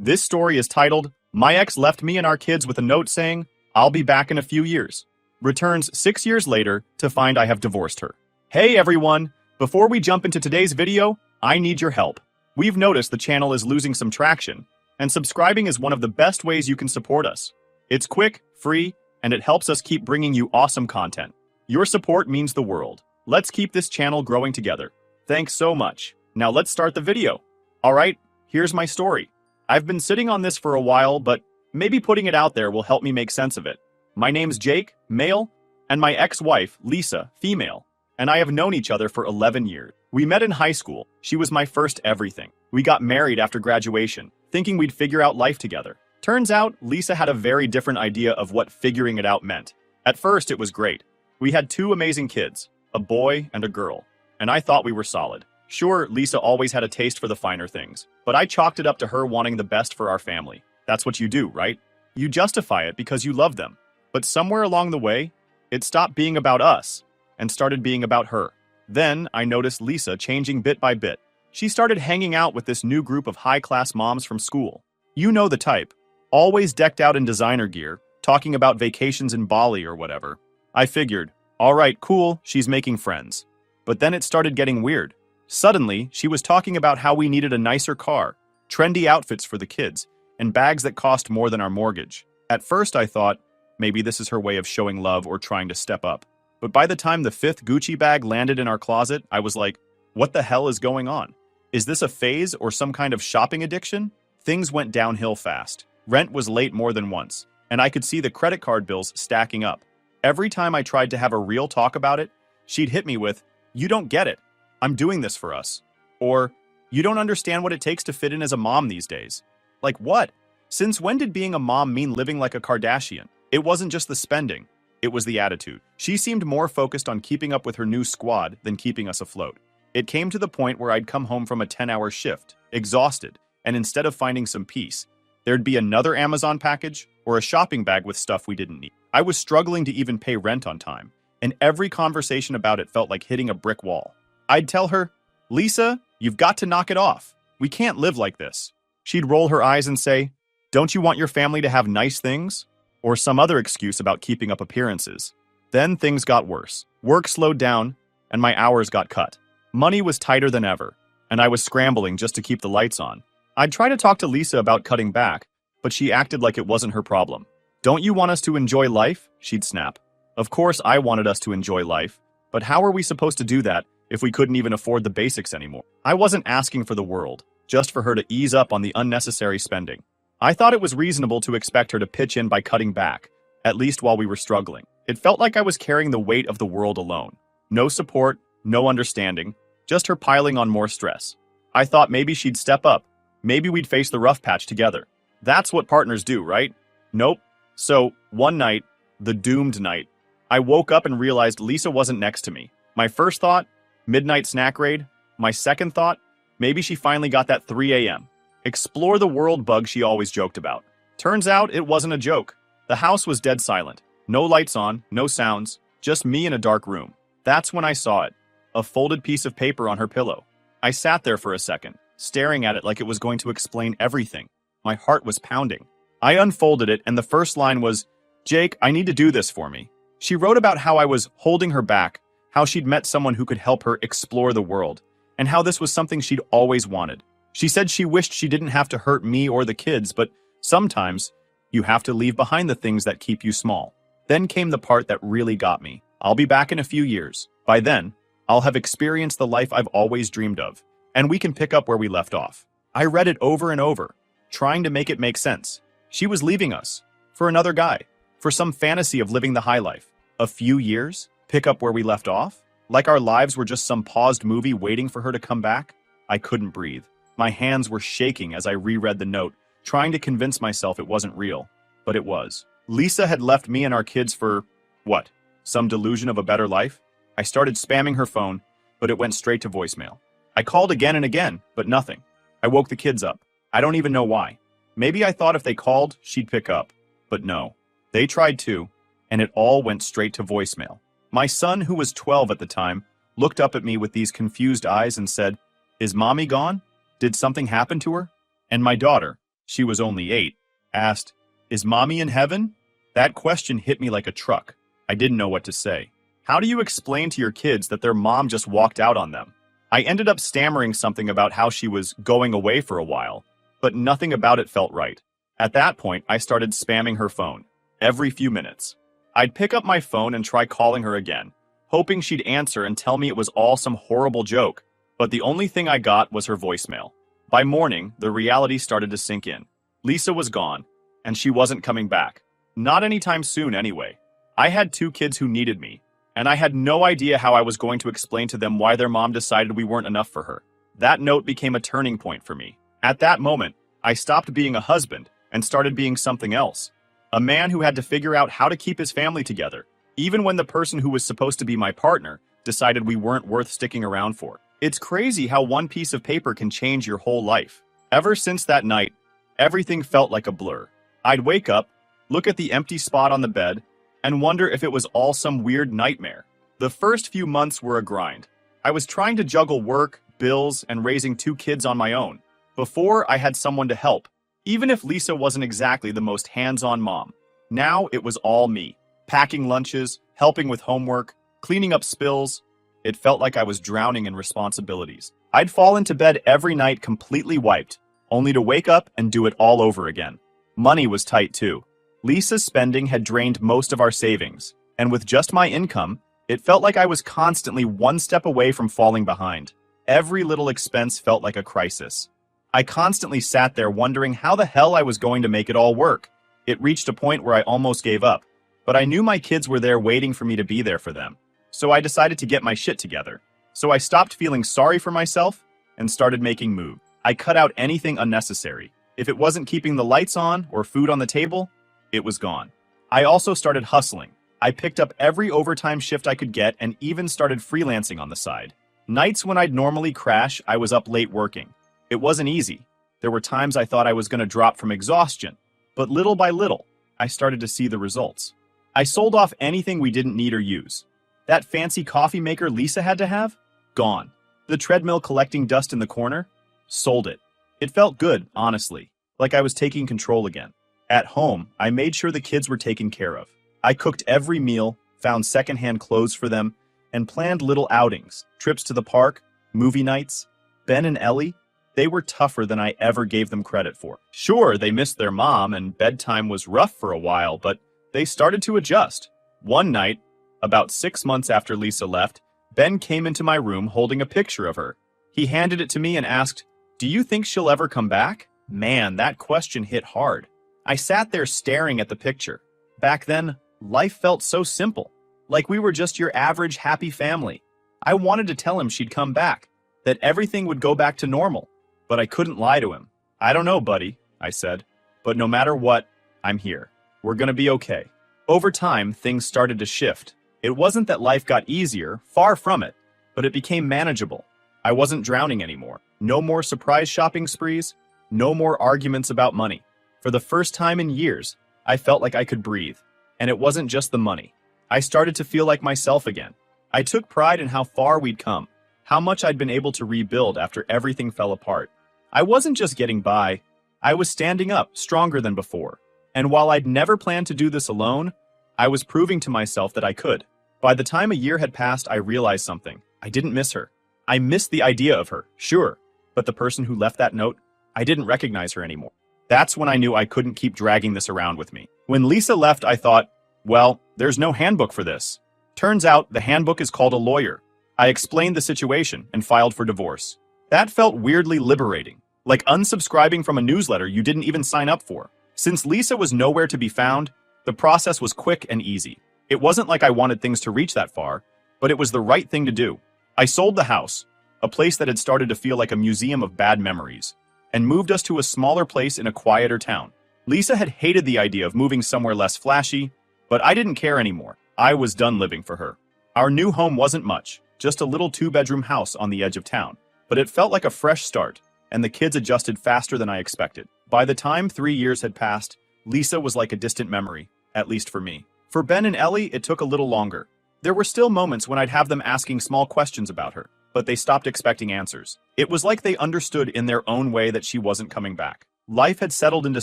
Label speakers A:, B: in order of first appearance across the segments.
A: This story is titled, My Ex Left Me and Our Kids with a Note Saying, I'll Be Back in a Few Years. Returns 6 years later to find I have divorced her. Hey everyone! Before we jump into today's video, I need your help. We've noticed the channel is losing some traction, and subscribing is one of the best ways you can support us. It's quick, free, and it helps us keep bringing you awesome content. Your support means the world. Let's keep this channel growing together. Thanks so much. Now let's start the video. Alright, here's my story. I've been sitting on this for a while, but maybe putting it out there will help me make sense of it. My name's Jake, male, and my ex-wife, Lisa, female, and I have known each other for 11 years. We met in high school. She was my first everything. We got married after graduation, thinking we'd figure out life together. Turns out, Lisa had a very different idea of what figuring it out meant. At first, it was great. We had 2 amazing kids, a boy and a girl, and I thought we were solid. Sure, Lisa always had a taste for the finer things, but I chalked it up to her wanting the best for our family. That's what you do, right? You justify it because you love them. But somewhere along the way, it stopped being about us and started being about her. Then I noticed Lisa changing bit by bit. She started hanging out with this new group of high-class moms from school. You know the type. Always decked out in designer gear, talking about vacations in Bali or whatever. I figured, all right, cool, she's making friends. But then it started getting weird. Suddenly, she was talking about how we needed a nicer car, trendy outfits for the kids, and bags that cost more than our mortgage. At first I thought, maybe this is her way of showing love or trying to step up. But by the time the 5th Gucci bag landed in our closet, I was like, what the hell is going on? Is this a phase or some kind of shopping addiction? Things went downhill fast. Rent was late more than once, and I could see the credit card bills stacking up. Every time I tried to have a real talk about it, she'd hit me with, you don't get it. I'm doing this for us. Or, you don't understand what it takes to fit in as a mom these days. Like what? Since when did being a mom mean living like a Kardashian? It wasn't just the spending, it was the attitude. She seemed more focused on keeping up with her new squad than keeping us afloat. It came to the point where I'd come home from a 10-hour shift, exhausted, and instead of finding some peace, there'd be another Amazon package or a shopping bag with stuff we didn't need. I was struggling to even pay rent on time, and every conversation about it felt like hitting a brick wall. I'd tell her, Lisa, you've got to knock it off. We can't live like this. She'd roll her eyes and say, don't you want your family to have nice things? Or some other excuse about keeping up appearances. Then things got worse. Work slowed down, and my hours got cut. Money was tighter than ever, and I was scrambling just to keep the lights on. I'd try to talk to Lisa about cutting back, but she acted like it wasn't her problem. Don't you want us to enjoy life? She'd snap. Of course I wanted us to enjoy life, but how are we supposed to do that if we couldn't even afford the basics anymore? I wasn't asking for the world, just for her to ease up on the unnecessary spending. I thought it was reasonable to expect her to pitch in by cutting back, at least while we were struggling. It felt like I was carrying the weight of the world alone. No support, no understanding, just her piling on more stress. I thought maybe she'd step up. Maybe we'd face the rough patch together. That's what partners do, right? Nope. So, one night, the doomed night, I woke up and realized Lisa wasn't next to me. My first thought, midnight snack raid. My second thought, maybe she finally got that 3 a.m. explore the world bug she always joked about. Turns out it wasn't a joke. The house was dead silent. No lights on, no sounds, just me in a dark room. That's when I saw it. A folded piece of paper on her pillow. I sat there for a second, staring at it like it was going to explain everything. My heart was pounding. I unfolded it and the first line was, Jake, I need to do this for me. She wrote about how I was holding her back, how she'd met someone who could help her explore the world, and how this was something she'd always wanted. She said she wished she didn't have to hurt me or the kids, but sometimes you have to leave behind the things that keep you small. Then came the part that really got me. I'll be back in a few years. By then, I'll have experienced the life I've always dreamed of, and we can pick up where we left off. I read it over and over, trying to make it make sense. She was leaving us, for another guy, for some fantasy of living the high life. A few years? Pick up where we left off? Like our lives were just some paused movie waiting for her to come back? I couldn't breathe. My hands were shaking as I reread the note, trying to convince myself it wasn't real. But it was. Lisa had left me and our kids for, what? Some delusion of a better life? I started spamming her phone, but it went straight to voicemail. I called again and again, but nothing. I woke the kids up. I don't even know why. Maybe I thought if they called, she'd pick up. But no. They tried too, and it all went straight to voicemail. My son, who was 12 at the time, looked up at me with these confused eyes and said, Is mommy gone? Did something happen to her? And my daughter, she was only 8, asked, "Is mommy in heaven?" That question hit me like a truck. I didn't know what to say. How do you explain to your kids that their mom just walked out on them? I ended up stammering something about how she was going away for a while, but nothing about it felt right. At that point, I started spamming her phone every few minutes. I'd pick up my phone and try calling her again, hoping she'd answer and tell me it was all some horrible joke, but the only thing I got was her voicemail. By morning, the reality started to sink in. Lisa was gone, and she wasn't coming back. Not anytime soon, anyway. I had 2 kids who needed me, and I had no idea how I was going to explain to them why their mom decided we weren't enough for her. That note became a turning point for me. At that moment, I stopped being a husband and started being something else. A man who had to figure out how to keep his family together, even when the person who was supposed to be my partner decided we weren't worth sticking around for. It's crazy how one piece of paper can change your whole life. Ever since that night, everything felt like a blur. I'd wake up, look at the empty spot on the bed, and wonder if it was all some weird nightmare. The first few months were a grind. I was trying to juggle work, bills, and raising 2 kids on my own. Before, I had someone to help, even if Lisa wasn't exactly the most hands-on mom. Now, it was all me. Packing lunches, helping with homework, cleaning up spills. It felt like I was drowning in responsibilities. I'd fall into bed every night completely wiped, only to wake up and do it all over again. Money was tight too. Lisa's spending had drained most of our savings, and with just my income, it felt like I was constantly one step away from falling behind. Every little expense felt like a crisis. I constantly sat there wondering how the hell I was going to make it all work. It reached a point where I almost gave up, but I knew my kids were there waiting for me to be there for them. So I decided to get my shit together. So I stopped feeling sorry for myself and started making moves. I cut out anything unnecessary. If it wasn't keeping the lights on or food on the table, it was gone. I also started hustling. I picked up every overtime shift I could get and even started freelancing on the side. Nights when I'd normally crash, I was up late working. It wasn't easy. There were times I thought I was going to drop from exhaustion, but little by little, I started to see the results. I sold off anything we didn't need or use. That fancy coffee maker Lisa had to have? Gone. The treadmill collecting dust in the corner? Sold it. It felt good, honestly, like I was taking control again. At home, I made sure the kids were taken care of. I cooked every meal, found secondhand clothes for them, and planned little outings, trips to the park, movie nights. Ben and Ellie, they were tougher than I ever gave them credit for. Sure, they missed their mom and bedtime was rough for a while, but they started to adjust. One night, about 6 months after Lisa left, Ben came into my room holding a picture of her. He handed it to me and asked, "Do you think she'll ever come back?" Man, that question hit hard. I sat there staring at the picture. Back then, life felt so simple, like we were just your average happy family. I wanted to tell him she'd come back, that everything would go back to normal, but I couldn't lie to him. "I don't know, buddy," I said, "but no matter what, I'm here. We're gonna be okay." Over time, things started to shift. It wasn't that life got easier, far from it, but it became manageable. I wasn't drowning anymore. No more surprise shopping sprees, no more arguments about money. For the first time in years, I felt like I could breathe. And it wasn't just the money. I started to feel like myself again. I took pride in how far we'd come, how much I'd been able to rebuild after everything fell apart. I wasn't just getting by, I was standing up, stronger than before. And while I'd never planned to do this alone, I was proving to myself that I could. By the time a year had passed, I realized something. I didn't miss her. I missed the idea of her, sure, but the person who left that note, I didn't recognize her anymore. That's when I knew I couldn't keep dragging this around with me. When Lisa left, I thought, well, there's no handbook for this. Turns out the handbook is called a lawyer. I explained the situation and filed for divorce. That felt weirdly liberating, like unsubscribing from a newsletter you didn't even sign up for. Since Lisa was nowhere to be found, the process was quick and easy. It wasn't like I wanted things to reach that far, but it was the right thing to do. I sold the house, a place that had started to feel like a museum of bad memories, and moved us to a smaller place in a quieter town. Lisa had hated the idea of moving somewhere less flashy, but I didn't care anymore. I was done living for her. Our new home wasn't much, just a little 2-bedroom house on the edge of town, but it felt like a fresh start, and the kids adjusted faster than I expected. By the time 3 years had passed, Lisa was like a distant memory, at least for me. For Ben and Ellie, it took a little longer. There were still moments when I'd have them asking small questions about her, but they stopped expecting answers. It was like they understood in their own way that she wasn't coming back. Life had settled into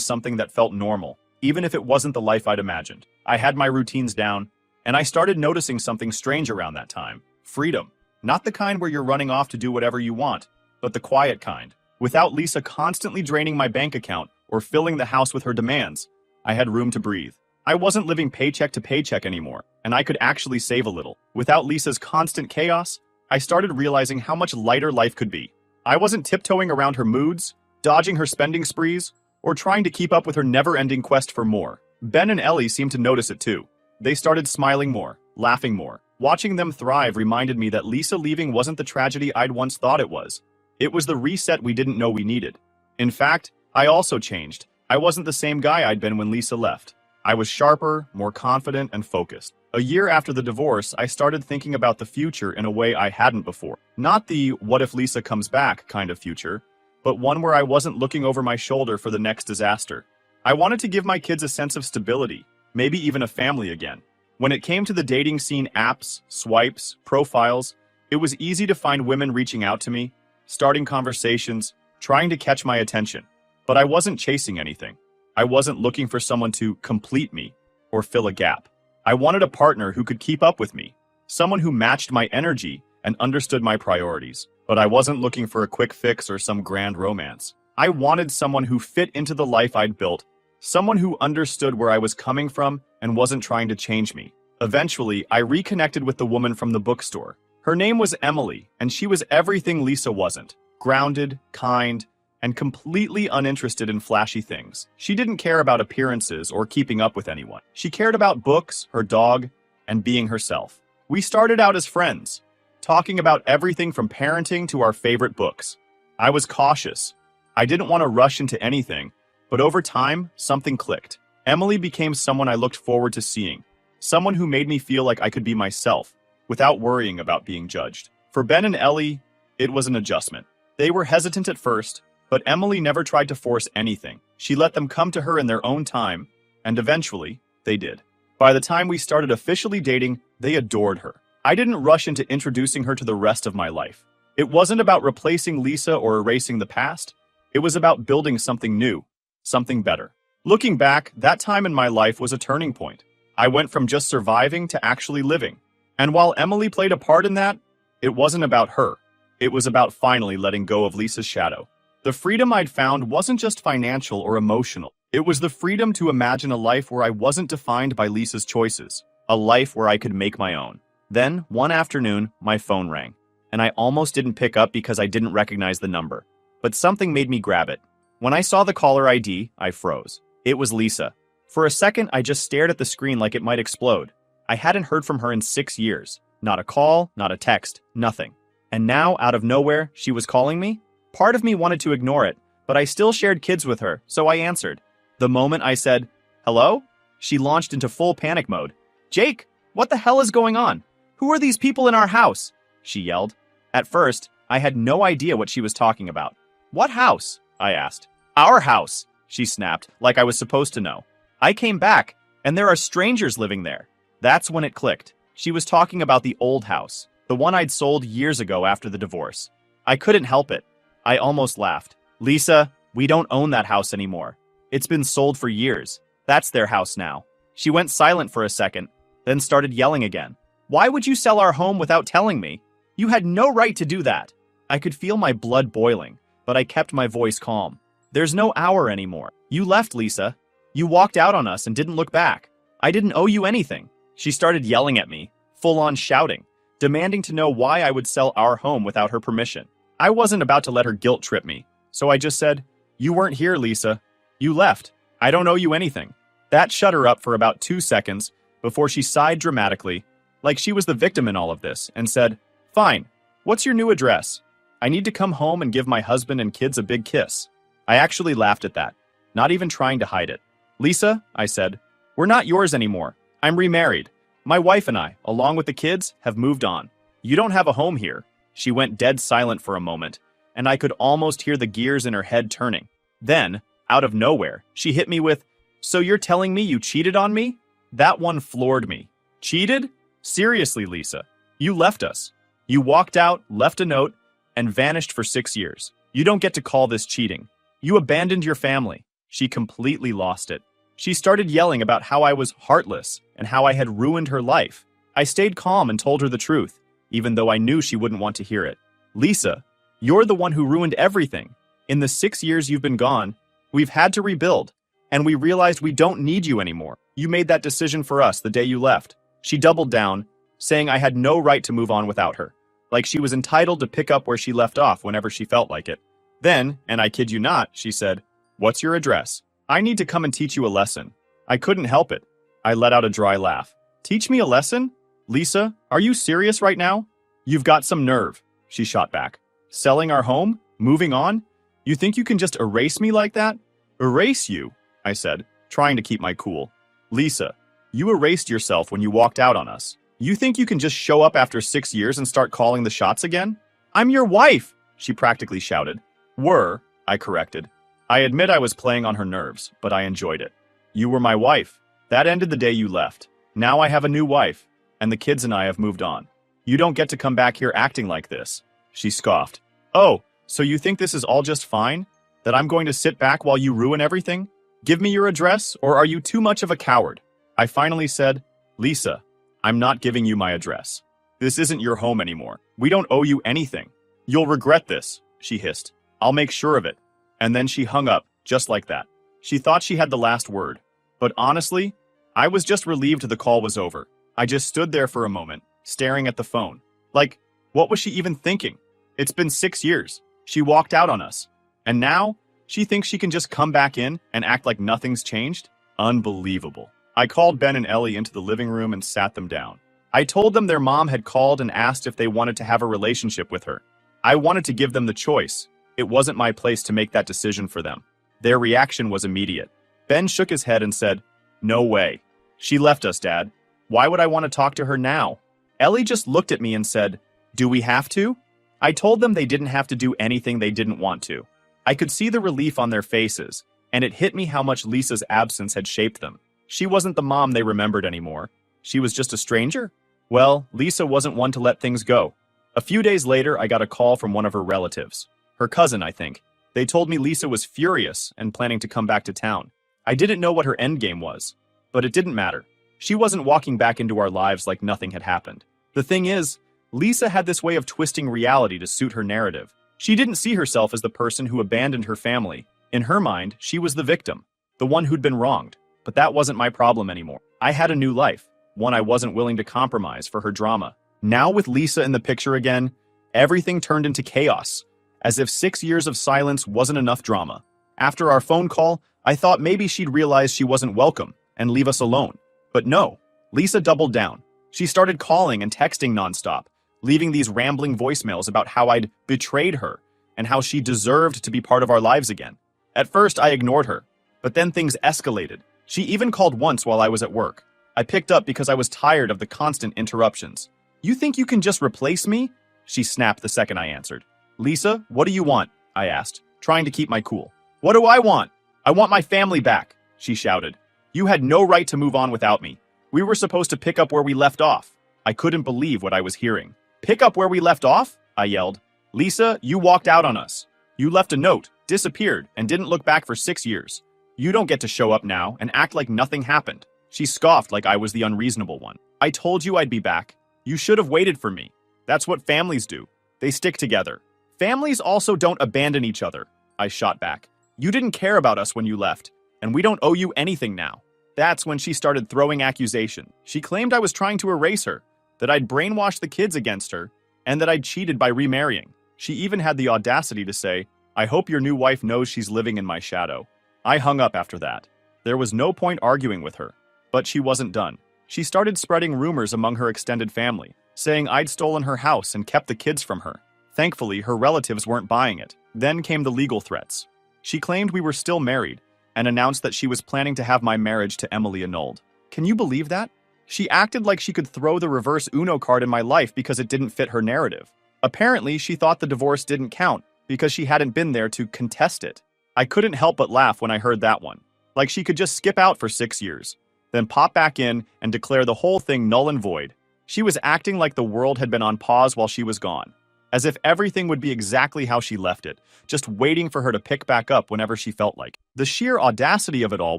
A: something that felt normal, even if it wasn't the life I'd imagined. I had my routines down, and I started noticing something strange around that time. Freedom. Not the kind where you're running off to do whatever you want, but the quiet kind. Without Lisa constantly draining my bank account or filling the house with her demands, I had room to breathe. I wasn't living paycheck to paycheck anymore, and I could actually save a little. Without Lisa's constant chaos, I started realizing how much lighter life could be. I wasn't tiptoeing around her moods, dodging her spending sprees, or trying to keep up with her never-ending quest for more. Ben and Ellie seemed to notice it too. They started smiling more, laughing more. Watching them thrive reminded me that Lisa leaving wasn't the tragedy I'd once thought it was. It was the reset we didn't know we needed. In fact, I also changed. I wasn't the same guy I'd been when Lisa left. I was sharper, more confident, and focused. A year after the divorce, I started thinking about the future in a way I hadn't before. Not the what if Lisa comes back kind of future, but one where I wasn't looking over my shoulder for the next disaster. I wanted to give my kids a sense of stability, maybe even a family again. When it came to the dating scene apps, swipes, profiles, it was easy to find women reaching out to me, starting conversations, trying to catch my attention. But I wasn't chasing anything. I wasn't looking for someone to complete me or fill a gap. I wanted a partner who could keep up with me, someone who matched my energy and understood my priorities. But I wasn't looking for a quick fix or some grand romance. I wanted someone who fit into the life I'd built, someone who understood where I was coming from and wasn't trying to change me. Eventually, I reconnected with the woman from the bookstore. Her name was Emily, and she was everything Lisa wasn't. Grounded, kind, and completely uninterested in flashy things. She didn't care about appearances or keeping up with anyone. She cared about books, her dog, and being herself. We started out as friends, talking about everything from parenting to our favorite books. I was cautious. I didn't want to rush into anything, but over time, something clicked. Emily became someone I looked forward to seeing, someone who made me feel like I could be myself, without worrying about being judged. For Ben and Ellie, it was an adjustment. They were hesitant at first, but Emily never tried to force anything. She let them come to her in their own time, and eventually, they did. By the time we started officially dating, they adored her. I didn't rush into introducing her to the rest of my life. It wasn't about replacing Lisa or erasing the past. It was about building something new, something better. Looking back, that time in my life was a turning point. I went from just surviving to actually living. And while Emily played a part in that, it wasn't about her. It was about finally letting go of Lisa's shadow. The freedom I'd found wasn't just financial or emotional. It was the freedom to imagine a life where I wasn't defined by Lisa's choices, a life where I could make my own. Then, one afternoon, my phone rang, and I almost didn't pick up because I didn't recognize the number. But something made me grab it. When I saw the caller ID, I froze. It was Lisa. For a second, I just stared at the screen like it might explode. I hadn't heard from her in 6 years. Not a call, not a text, nothing. And now, out of nowhere, she was calling me? Part of me wanted to ignore it, but I still shared kids with her, so I answered. The moment I said, "Hello?" she launched into full panic mode. "Jake, what the hell is going on? Who are these people in our house?" she yelled. At first, I had no idea what she was talking about. "What house?" I asked. "Our house," she snapped, like I was supposed to know. "I came back, and there are strangers living there." That's when it clicked. She was talking about the old house, the one I'd sold years ago after the divorce. I couldn't help it. I almost laughed. "Lisa, we don't own that house anymore. It's been sold for years. That's their house now." She went silent for a second, then started yelling again. "Why would you sell our home without telling me? You had no right to do that." I could feel my blood boiling, but I kept my voice calm. "There's no hour anymore. You left, Lisa. You walked out on us and didn't look back. I didn't owe you anything." She started yelling at me, full-on shouting, demanding to know why I would sell our home without her permission. I wasn't about to let her guilt trip me, so I just said, "You weren't here, Lisa. You left. I don't owe you anything." That shut her up for about 2 seconds before she sighed dramatically, like she was the victim in all of this, and said, "Fine. What's your new address? I need to come home and give my husband and kids a big kiss." I actually laughed at that, not even trying to hide it. "Lisa," I said, "we're not yours anymore. I'm remarried. My wife and I, along with the kids, have moved on. You don't have a home here." She went dead silent for a moment, and I could almost hear the gears in her head turning. Then, out of nowhere, she hit me with, "So you're telling me you cheated on me?" That one floored me. "Cheated? Seriously, Lisa. You left us. You walked out, left a note, and vanished for 6 years. You don't get to call this cheating. You abandoned your family. She completely lost it. She started yelling about how I was heartless and how I had ruined her life. I stayed calm and told her the truth, even though I knew she wouldn't want to hear it. Lisa, you're the one who ruined everything. In the 6 years you've been gone, we've had to rebuild, and we realized we don't need you anymore. You made that decision for us the day you left. She doubled down, saying I had no right to move on without her, like she was entitled to pick up where she left off whenever she felt like it. Then, and I kid you not, she said, "What's your address? I need to come and teach you a lesson." I couldn't help it. I let out a dry laugh. Teach me a lesson? Lisa, are you serious right now? You've got some nerve, she shot back. Selling our home? Moving on? You think you can just erase me like that? Erase you? I said, trying to keep my cool. Lisa, you erased yourself when you walked out on us. You think you can just show up after 6 years and start calling the shots again? I'm your wife, she practically shouted. Were, I corrected. I admit I was playing on her nerves, but I enjoyed it. You were my wife. That ended the day you left. Now I have a new wife, and the kids and I have moved on. You don't get to come back here acting like this. She scoffed. Oh, so you think this is all just fine? That I'm going to sit back while you ruin everything? Give me your address, or are you too much of a coward? I finally said, Lisa, I'm not giving you my address. This isn't your home anymore. We don't owe you anything. You'll regret this, she hissed. I'll make sure of it. And then she hung up, just like that. She thought she had the last word. But honestly, I was just relieved the call was over. I just stood there for a moment, staring at the phone. Like, what was she even thinking? It's been 6 years. She walked out on us. And now, she thinks she can just come back in and act like nothing's changed? Unbelievable. I called Ben and Ellie into the living room and sat them down. I told them their mom had called and asked if they wanted to have a relationship with her. I wanted to give them the choice. It wasn't my place to make that decision for them. Their reaction was immediate. Ben shook his head and said, No way. She left us, Dad. Why would I want to talk to her now? Ellie just looked at me and said, Do we have to? I told them they didn't have to do anything they didn't want to. I could see the relief on their faces, and it hit me how much Lisa's absence had shaped them. She wasn't the mom they remembered anymore. She was just a stranger? Well, Lisa wasn't one to let things go. A few days later, I got a call from one of her relatives. Her cousin, I think. They told me Lisa was furious and planning to come back to town. I didn't know what her endgame was, but it didn't matter. She wasn't walking back into our lives like nothing had happened. The thing is, Lisa had this way of twisting reality to suit her narrative. She didn't see herself as the person who abandoned her family. In her mind, she was the victim, the one who'd been wronged. But that wasn't my problem anymore. I had a new life, one I wasn't willing to compromise for her drama. Now with Lisa in the picture again, everything turned into chaos, as if 6 years of silence wasn't enough drama. After our phone call, I thought maybe she'd realize she wasn't welcome and leave us alone. But no, Lisa doubled down. She started calling and texting nonstop, leaving these rambling voicemails about how I'd betrayed her and how she deserved to be part of our lives again. At first, I ignored her, but then things escalated. She even called once while I was at work. I picked up because I was tired of the constant interruptions. You think you can just replace me? She snapped the second I answered. Lisa, what do you want? I asked, trying to keep my cool. What do I want? I want my family back, she shouted. You had no right to move on without me. We were supposed to pick up where we left off. I couldn't believe what I was hearing. Pick up where we left off? I yelled. Lisa, you walked out on us. You left a note, disappeared, and didn't look back for 6 years. You don't get to show up now and act like nothing happened. She scoffed like I was the unreasonable one. I told you I'd be back. You should have waited for me. That's what families do. They stick together. Families also don't abandon each other, I shot back. You didn't care about us when you left, and we don't owe you anything now. That's when she started throwing accusation. She claimed I was trying to erase her, that I'd brainwashed the kids against her, and that I'd cheated by remarrying. She even had the audacity to say, I hope your new wife knows she's living in my shadow. I hung up after that. There was no point arguing with her. But she wasn't done. She started spreading rumors among her extended family, saying I'd stolen her house and kept the kids from her. Thankfully, her relatives weren't buying it. Then came the legal threats. She claimed we were still married and announced that she was planning to have my marriage to Emily annulled. Can you believe that? She acted like she could throw the reverse Uno card in my life because it didn't fit her narrative. Apparently, she thought the divorce didn't count because she hadn't been there to contest it. I couldn't help but laugh when I heard that one. Like she could just skip out for 6 years, then pop back in and declare the whole thing null and void. She was acting like the world had been on pause while she was gone. as if everything would be exactly how she left it, just waiting for her to pick back up whenever she felt like. The sheer audacity of it all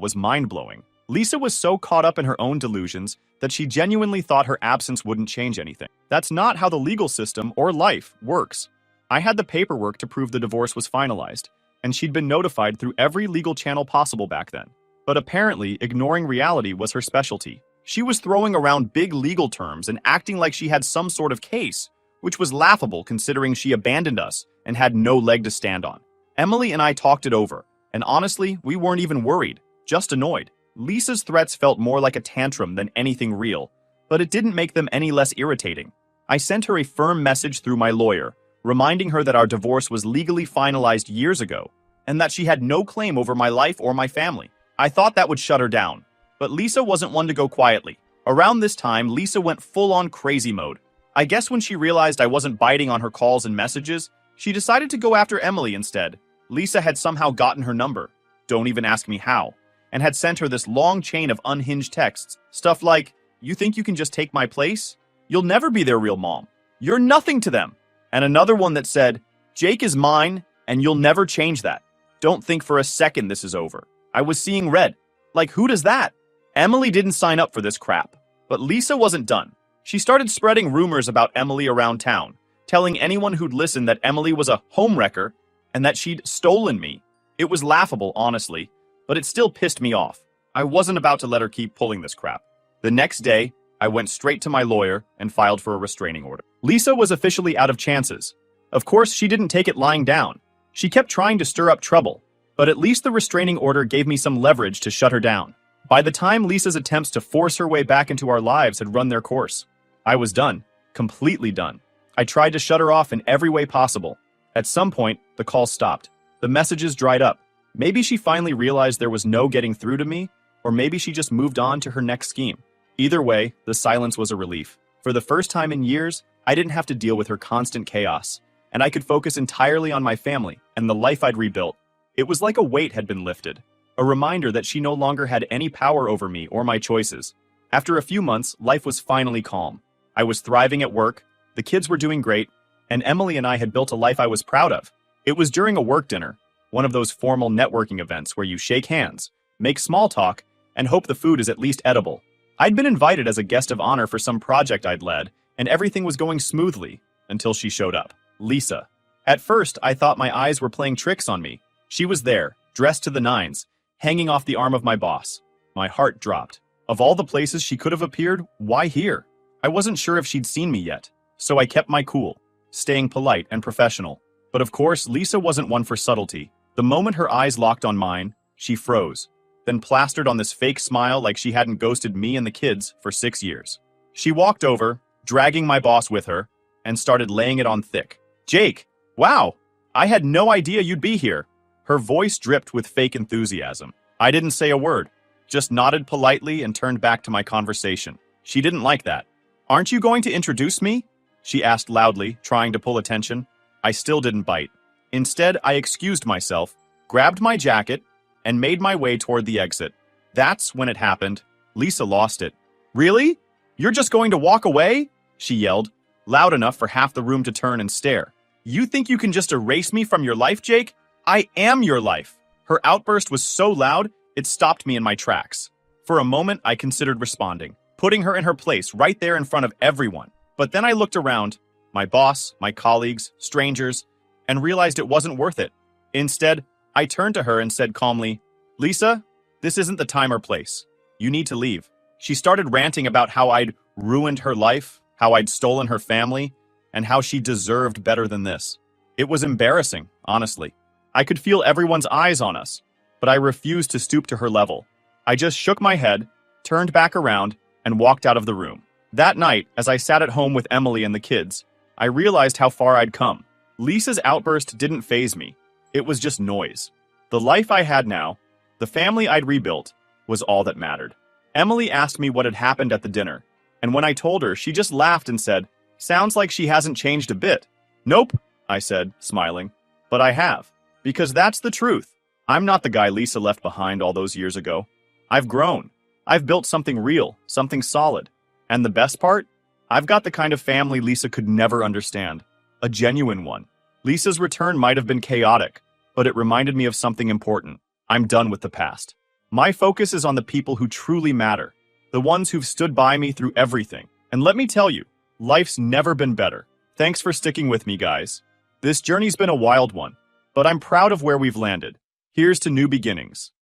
A: was mind-blowing. Lisa was so caught up in her own delusions that she genuinely thought her absence wouldn't change anything. That's not how the legal system or life works. I had the paperwork to prove the divorce was finalized, and she'd been notified through every legal channel possible back then. But apparently, ignoring reality was her specialty. She was throwing around big legal terms and acting like she had some sort of case, which was laughable considering she abandoned us and had no leg to stand on. Emily and I talked it over, and honestly, we weren't even worried, just annoyed. Lisa's threats felt more like a tantrum than anything real, but it didn't make them any less irritating. I sent her a firm message through my lawyer, reminding her that our divorce was legally finalized years ago, and that she had no claim over my life or my family. I thought that would shut her down, but Lisa wasn't one to go quietly. Around this time, Lisa went full-on crazy mode. I guess when she realized I wasn't biting on her calls and messages, she decided to go after Emily instead. Lisa had somehow gotten her number, don't even ask me how, and had sent her this long chain of unhinged texts. Stuff like, "You think you can just take my place? You'll never be their real mom. You're nothing to them." And another one that said, "Jake is mine, and you'll never change that. Don't think for a second this is over." I was seeing red. Like, who does that? Emily didn't sign up for this crap. But Lisa wasn't done. She started spreading rumors about Emily around town, telling anyone who'd listen that Emily was a homewrecker and that she'd stolen me. It was laughable, honestly, but it still pissed me off. I wasn't about to let her keep pulling this crap. The next day, I went straight to my lawyer and filed for a restraining order. Lisa was officially out of chances. Of course, she didn't take it lying down. She kept trying to stir up trouble, but at least the restraining order gave me some leverage to shut her down. By the time Lisa's attempts to force her way back into our lives had run their course, I was done. Completely done. I tried to shut her off in every way possible. At some point, the calls stopped. The messages dried up. Maybe she finally realized there was no getting through to me, or maybe she just moved on to her next scheme. Either way, the silence was a relief. For the first time in years, I didn't have to deal with her constant chaos, and I could focus entirely on my family and the life I'd rebuilt. It was like a weight had been lifted, a reminder that she no longer had any power over me or my choices. After a few months, life was finally calm. I was thriving at work, the kids were doing great, and Emily and I had built a life I was proud of. It was during a work dinner, one of those formal networking events where you shake hands, make small talk, and hope the food is at least edible. I'd been invited as a guest of honor for some project I'd led, and everything was going smoothly until she showed up. Lisa. At first, I thought my eyes were playing tricks on me. She was there, dressed to the nines, hanging off the arm of my boss. My heart dropped. Of all the places she could have appeared, why here? I wasn't sure if she'd seen me yet, so I kept my cool, staying polite and professional. But of course, Lisa wasn't one for subtlety. The moment her eyes locked on mine, she froze, then plastered on this fake smile like she hadn't ghosted me and the kids for 6 years. She walked over, dragging my boss with her, and started laying it on thick. "Jake, wow, I had no idea you'd be here." Her voice dripped with fake enthusiasm. I didn't say a word, just nodded politely and turned back to my conversation. She didn't like that. "Aren't you going to introduce me?" she asked loudly, trying to pull attention. I still didn't bite. Instead, I excused myself, grabbed my jacket, and made my way toward the exit. That's when it happened. Lisa lost it. "Really? You're just going to walk away?" she yelled, loud enough for half the room to turn and stare. "You think you can just erase me from your life, Jake? I am your life." Her outburst was so loud, it stopped me in my tracks. For a moment, I considered responding, putting her in her place right there in front of everyone. But then I looked around, my boss, my colleagues, strangers, and realized it wasn't worth it. Instead, I turned to her and said calmly, "Lisa, this isn't the time or place. You need to leave." She started ranting about how I'd ruined her life, how I'd stolen her family, and how she deserved better than this. It was embarrassing, honestly. I could feel everyone's eyes on us, but I refused to stoop to her level. I just shook my head, turned back around, and walked out of the room. That night, as I sat at home with Emily and the kids, I realized how far I'd come. Lisa's outburst didn't faze me. It was just noise. The life I had now, the family I'd rebuilt, was all that mattered. Emily asked me what had happened at the dinner, and when I told her, she just laughed and said, "Sounds like she hasn't changed a bit." "Nope," I said, smiling. "But I have. Because that's the truth. I'm not the guy Lisa left behind all those years ago. I've grown. I've built something real, something solid. And the best part? I've got the kind of family Lisa could never understand. a genuine one. Lisa's return might have been chaotic, but it reminded me of something important. I'm done with the past. My focus is on the people who truly matter, the ones who've stood by me through everything. And let me tell you, life's never been better. Thanks for sticking with me, guys. This journey's been a wild one, but I'm proud of where we've landed. Here's to new beginnings.